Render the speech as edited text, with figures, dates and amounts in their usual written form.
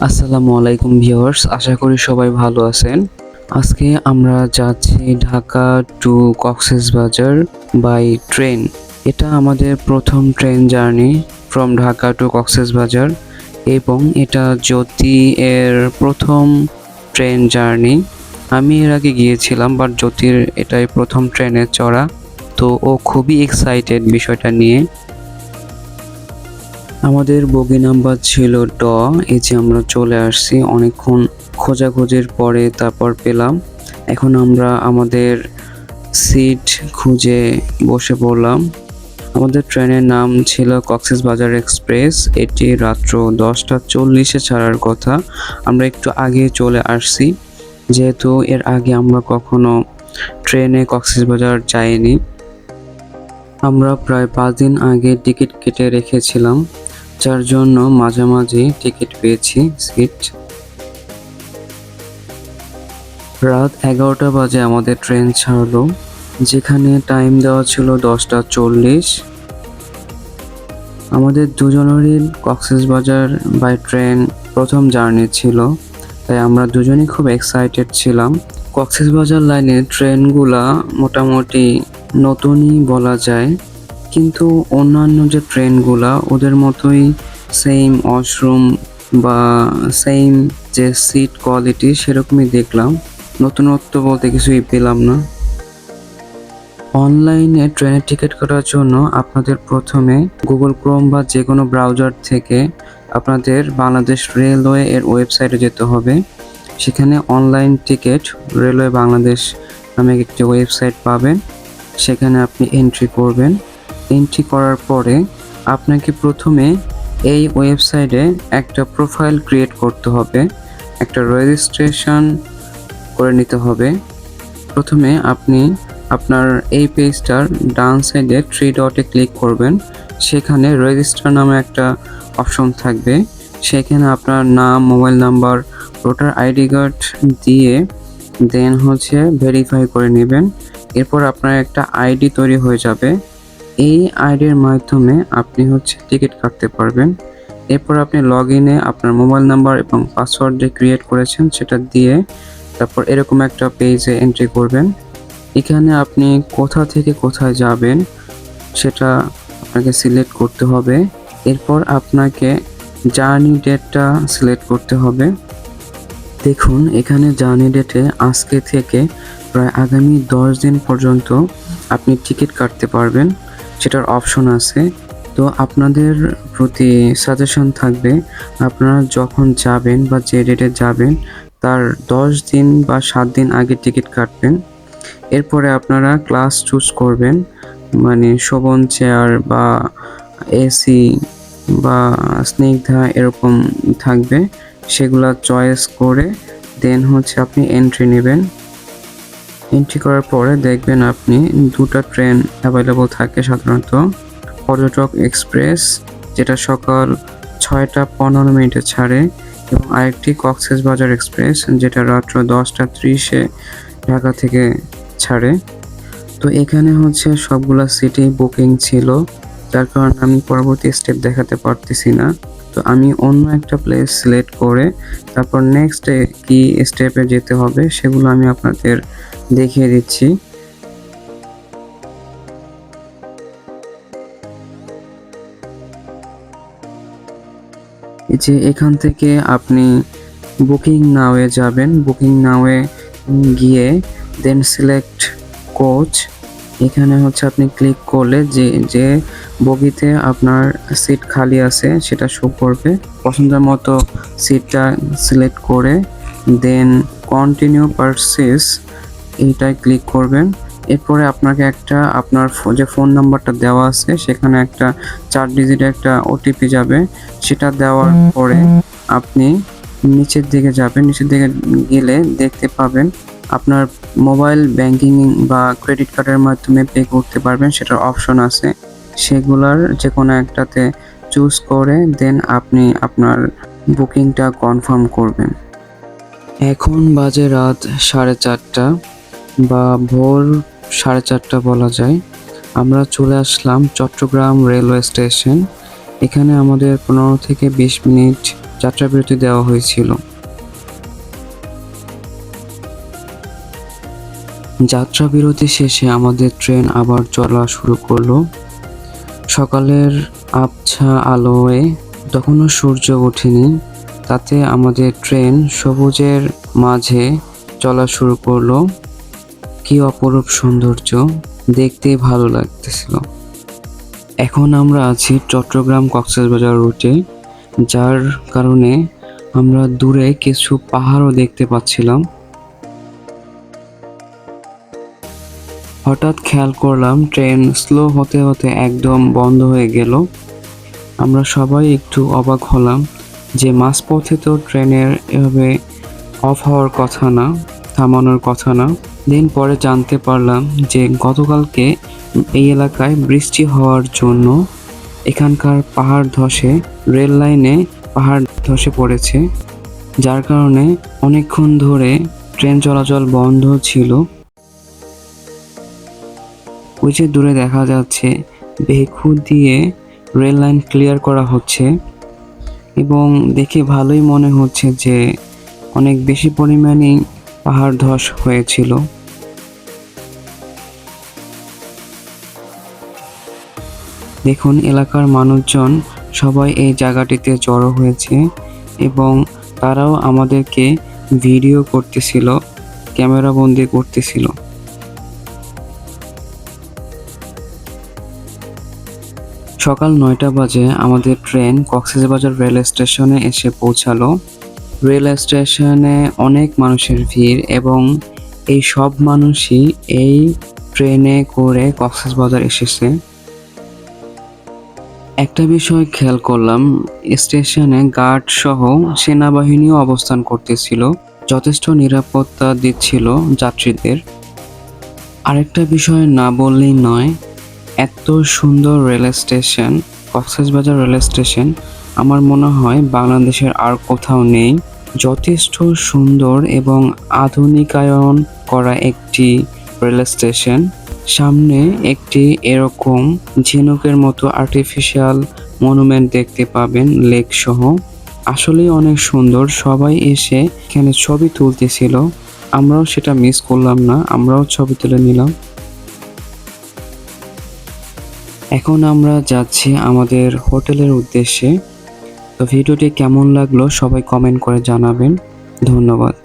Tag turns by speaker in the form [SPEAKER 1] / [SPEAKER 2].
[SPEAKER 1] আসসালামু আলাইকুম ভিউয়ার্স, আশা করি সবাই ভালো আছেন। আজকে আমরা যাচ্ছি Dhaka to Cox's Bazar by train. এটা আমাদের প্রথম train journey from Dhaka to Cox's Bazar এবং এটা জ্যোতি এর প্রথম ট্রেন জার্নি। আমি এর আগে গিয়েছিলাম বাট জ্যোতির এটাই প্রথম ট্রেনে চড়া, তো ও খুবই এক্সাইটেড বিষয়টা নিয়ে। আমাদের বগি নাম্বার ছিল ড। এই যে আমরা চলে আসছি, অনেকক্ষণ খোঁজাখুঁজির পরে তারপর পেলাম। এখন আমরা আমাদের সিট খুঁজে বসে পড়লাম। আমাদের ট্রেনের নাম ছিল কক্সবাজার এক্সপ্রেস। এটি রাত্র 10:40-এ ছাড়ার কথা। আমরা একটু আগে চলে আসছি, যেহেতু এর আগে আমরা কখনো ট্রেনে কক্সবাজার যাইনি। আমরা প্রায় 5 দিন আগে টিকিট কেটে রেখেছিলাম, যার জন্য মাঝামাঝি টিকিট পেয়েছি সিট। রাত 11টা বাজে আমাদের ট্রেন ছাড়লো, যেখানে টাইম দেওয়া ছিল 10:40। আমাদের দুজনেরই কক্সবাজার বাই ট্রেন প্রথম জার্নি ছিল, তাই আমরা দুজনেই খুব এক্সাইটেড ছিলাম। কক্সবাজার লাইনের ট্রেনগুলা মোটামুটি নতুনই বলা যায়, কিন্তু অন্যান্য যে ট্রেনগুলা ওদের মতোই সেম ওয়াশরুম বা সেম যে সিট কোয়ালিটি সেরকমই দেখলাম। নতুনত্ব বলতে কিছুই পেলাম না। অনলাইনে ট্রেনের টিকিট কাটার জন্য আপনাদের প্রথমে গুগল ক্রোম বা যে কোনো ব্রাউজার থেকে আপনাদের বাংলাদেশ রেলওয়ে এর ওয়েবসাইটে যেতে হবে। সেখানে অনলাইন টিকিট রেলওয়ে বাংলাদেশ নামে একটি ওয়েবসাইট পাবেন। সেখানে আপনি এন্ট্রি করবেন। এন্ট্রি করার পরে আপনাকে প্রথমে এই ওয়েবসাইটে একটা প্রোফাইল ক্রিয়েট করতে হবে, একটা রেজিস্ট্রেশন করে নিতে হবে। প্রথমে আপনি আপনার এই পেজটার ডান সাইডে 3 ডটে ক্লিক করবেন। সেখানে রেজিস্টার নামে একটা অপশন থাকবে। সেখানে আপনার নাম, mobile number, voter ID card দিয়ে দেন ভেরিফাই করে নেবেন। এরপর আপনার একটা আইডি তৈরি হয়ে যাবে। এই আইডির মাধ্যমে আপনি টিকিট কাটতে পারবেন। এরপর আপনি লগ ইনে আপনার মোবাইল নাম্বার এবং পাসওয়ার্ড যে ক্রিয়েট করেছেন সেটা দিয়ে তারপর এরকম একটা পেজে এন্ট্রি করবেন। এখানে আপনি কোথা থেকে কোথায় যাবেন সেটা আপনাকে সিলেক্ট করতে হবে। এরপর আপনাকে জার্নি ডেটটা সিলেক্ট করতে হবে। দেখুন এখানে জার্নি ডেটে আজকে থেকে প্রায় আগামী 10 দিন পর্যন্ত আপনি টিকিট কাটতে পারবেন, সেটার অপশন আছে। তো আপনাদের প্রতি সাজেশন থাকবে, আপনারা যখন যাবেন বা যে ডেটে যাবেন তার 10 দিন বা 7 দিন আগে টিকিট কাটবেন। এরপরে আপনারা ক্লাস চুজ করবেন, মানে শোভন চেয়ার বা এসি বা স্নিগ্ধা এরকম থাকবে। সেগুলা চয়েস করে দেন আপনি এন্ট্রি নেবেন। এন্ট্রি করার পরে দেখবেন আপনি দুটো ট্রেন অ্যাভেলেবল থাকে সাধারণত। পর্যটক এক্সপ্রেস, যেটা সকাল 6:15 ছাড়ে, এবং আরেকটি কক্সবাজার এক্সপ্রেস, যেটা রাত্র 10:30-এ ঢাকা থেকে ছাড়ে। তো এখানে সবগুলা সিটি বুকিং ছিল, যার কারণে আমি পরবর্তী স্টেপ দেখাতে পারতেছি না। তো আমি অন্য একটা প্লেস সিলেক্ট করে তারপর নেক্সট কি স্টেপে যেতে হবে সেগুলো আমি আপনাদের দেখিয়ে দিচ্ছি। এই যে এখান থেকে আপনি বুকিং নাওয়ে যাবেন। বুকিং নাওয়ে গিয়ে দেন সিলেক্ট কোচ। এখানে আপনি ক্লিক করলে যে বগিতে আপনার সিট খালি আছে সেটা শো করবে। পছন্দের মতো সিটটা সিলেক্ট করে দেন কন্টিনিউ পারচেজ এইটায় ক্লিক করবেন। এরপরে আপনাকে আপনার যে ফোন নাম্বারটা দেওয়া আছে সেখানে একটা 4 ডিজিটের একটা ওটিপি যাবে। সেটা দেওয়ার পরে আপনি নিচের দিকে যাবেন। নিচের দিকে গেলে দেখতে পাবেন আপনার মোবাইল ব্যাংকিং বা ক্রেডিট কার্ডের মাধ্যমে পে করতে পারবেন, সেটার অপশন আছে। সেগুলার যে কোনো একটাতে চুজ করে দেন আপনি আপনার বুকিংটা কনফার্ম করবেন। এখন বাজে রাত 4:30 বা ভোর 4:30 বলা যায়। আমরা চলে আসলাম চট্টগ্রাম রেলওয়ে স্টেশন। এখানে আমাদের 15 থেকে 20 মিনিট যাত্রাবিরতি দেওয়া হয়েছিল। যাত্রাবিরতি শেষে আমাদের ট্রেন আবার চলা শুরু করলো। সকালের আবছা আলোয় তখনও সূর্য ওঠেনি, তাতে আমাদের ট্রেন সবুজের মাঝে চলা শুরু করলো। কি অপরূপ সৌন্দর্য, দেখতেই ভালো লাগতেছিল। এখন আমরা আছি চট্টগ্রাম কক্সবাজার রুটে, যার কারণে আমরা দূরে কিছু পাহাড়ও দেখতে পাচ্ছিলাম। হঠাৎ খেয়াল করলাম ট্রেন স্লো হতে হতে একদম বন্ধ হয়ে গেল। আমরা সবাই একটু অবাক হলাম যে মাঝপথে তো ট্রেনের এভাবে অফ হওয়ার কথা না, থামানোর কথা না। দিন পরে জানতে পারলাম যে গতকালকে এই এলাকায় বৃষ্টি হওয়ার জন্য এখানকার পাহাড় ধসে, রেল লাইনে পাহাড় ধসে পড়েছে, যার কারণে অনেকক্ষণ ধরে ট্রেন চলাচল বন্ধ ছিল। ওই যে দূরে দেখা যাচ্ছে ভেকু দিয়ে রেল লাইন ক্লিয়ার করা হচ্ছে এবং দেখে ভালোই মনে হচ্ছে যে অনেক বেশি পরিমাণেই পাহাড় ধস হয়েছিল। দেখুন এলাকার মানুষজন সবাই এই জায়গাটিতে জড়ো হয়েছে এবং তারাও আমাদেরকে ভিডিও করতেছিল, ক্যামেরা বন্দি করতেছিল। সকাল 9টা বাজে আমাদের ট্রেন কক্সবাজার রেল স্টেশনে এসে পৌঁছালো। রেল স্টেশনে অনেক মানুষের ভিড় এবং এই সব মানুষই এই ট্রেনে করে কক্সবাজার এসেছে। একটা বিষয় খেয়াল করলাম, স্টেশনে গার্ড সহ সেনাবাহিনীও অবস্থান করতেছিল, যথেষ্ট নিরাপত্তা দিচ্ছিল যাত্রীদের। আরেকটা বিষয় না বললেই নয়, এত সুন্দর rail station, Cox's Bazar rail station আমার মনে হয় বাংলাদেশের আর কোথাও নেই। যথেষ্ট সুন্দর এবং আধুনিকায়ন করা একটি রেল স্টেশন। সামনে একটি এরকম ঝিনুকের মতো আর্টিফিশিয়াল মনুমেন্ট দেখতে পাবেন, লেক সহ। আসলেই অনেক সুন্দর। সবাই এসে এখানে ছবি তুলতেছিল, আমরাও সেটা মিস করলাম না, আমরাও ছবি তুলে নিলাম। এখন আমরা যাচ্ছি আমাদের হোটেলের উদ্দেশ্যে। তো ভিডিওটি কেমন লাগলো সবাই কমেন্ট করে জানাবেন। ধন্যবাদ।